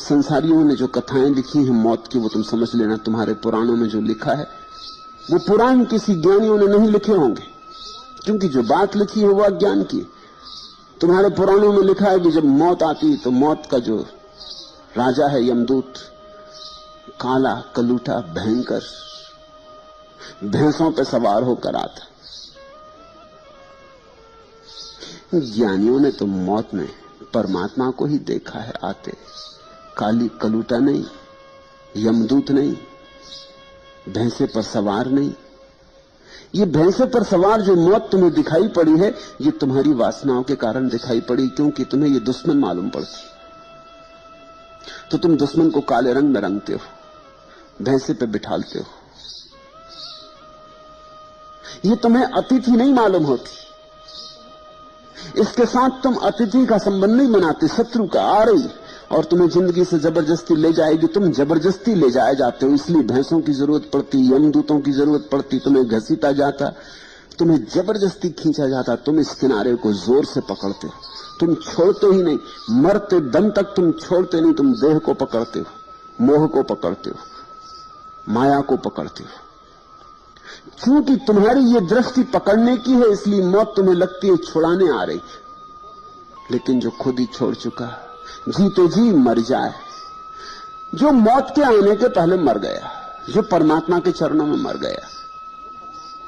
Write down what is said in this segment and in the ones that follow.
संसारियों ने जो कथाएं लिखी हैं मौत की, वो तुम समझ लेना तुम्हारे पुराणों में जो लिखा है वो पुराण किसी ज्ञानियों ने नहीं लिखे होंगे, क्योंकि जो बात लिखी है वो अज्ञान की। तुम्हारे पुराणों में लिखा है कि जब मौत आती तो मौत का जो राजा है यमदूत, काला कलूटा भयंकर, भैंसों पर सवार होकर आता। ज्ञानियों ने तो मौत में परमात्मा को ही देखा है आते, काली कलूटा नहीं, यमदूत नहीं, भैंसे पर सवार नहीं। ये भैंसे पर सवार जो मौत तुम्हें दिखाई पड़ी है, ये तुम्हारी वासनाओं के कारण दिखाई पड़ी, क्योंकि तुम्हें ये दुश्मन मालूम पड़ती, तो तुम दुश्मन को काले रंग में रंगते हो, भैंसे पे बिठालते हो। ये तुम्हें अतिथि नहीं मालूम होती, इसके साथ तुम अतिथि का संबंध नहीं बनाते, शत्रु का आ रही और तुम्हें जिंदगी से जबरदस्ती ले जाएगी, तुम जबरदस्ती ले जाए जाते हो। इसलिए भैंसों की जरूरत पड़ती, यमदूतों की जरूरत पड़ती, तुम्हें घसीटा जाता, तुम्हें जबरदस्ती खींचा जाता, तुम इस किनारे को जोर से पकड़ते हो, तुम छोड़ते ही नहीं, मरते दम तक तुम छोड़ते नहीं, तुम देह को पकड़ते हो, मोह को पकड़ते हो, माया को पकड़ते हो। क्योंकि तुम्हारी ये दृष्टि पकड़ने की है, इसलिए मौत तुम्हें लगती है छुड़ाने आ रही, लेकिन जो खुद ही छोड़ चुका, जीते जी मर जाए, जो मौत के आने के पहले मर गया, जो परमात्मा के चरणों में मर गया,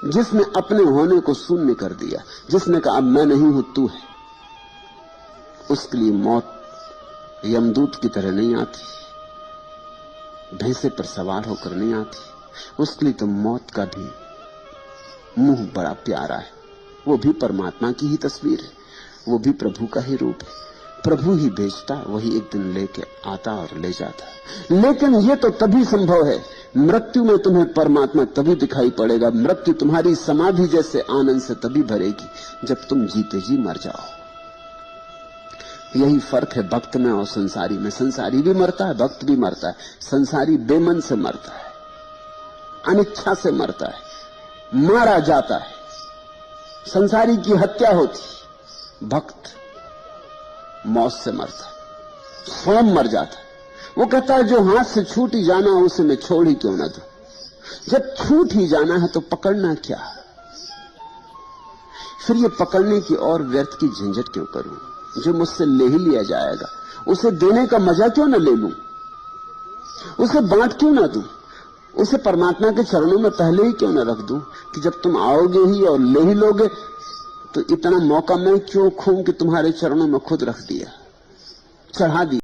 जिसने अपने होने को शून्य कर दिया, जिसने कहा अब मैं नहीं हूं तू है, उसके लिए मौत यमदूत की तरह नहीं आती, भैंसे पर सवार होकर नहीं आती। उसके लिए तो मौत का भी मुंह बड़ा प्यारा है, वो भी परमात्मा की ही तस्वीर है, वो भी प्रभु का ही रूप है, प्रभु ही भेजता, वही एक दिन लेके आता और ले जाता। लेकिन ये तो तभी संभव है, मृत्यु में तुम्हें परमात्मा तभी दिखाई पड़ेगा, मृत्यु तुम्हारी समाधि जैसे आनंद से तभी भरेगी जब तुम जीते जी मर जाओ। यही फर्क है भक्त में और संसारी में। संसारी भी मरता है, भक्त भी मरता है। संसारी बेमन से मरता है, अनिच्छा से मरता है, मारा जाता है, संसारी की हत्या होती, भक्त मौत से मरता है, स्वयं मर जाता है। वो कहता है जो हाथ से छूट ही जाना उसे मैं छोड़ ही क्यों ना दूं, जब छूट ही जाना है तो पकड़ना क्या, फिर ये पकड़ने की और व्यर्थ की झंझट क्यों करूं, जो मुझसे ले ही लिया जाएगा उसे देने का मजा क्यों ना ले लूं, उसे बांट क्यों ना दूं, उसे परमात्मा के चरणों में पहले ही क्यों ना रख दूं कि जब तुम आओगे ही और ले ही लोगे तो इतना मौका मैं क्यों खूं कि तुम्हारे चरणों में खुद रख दिया, चढ़ा दिया।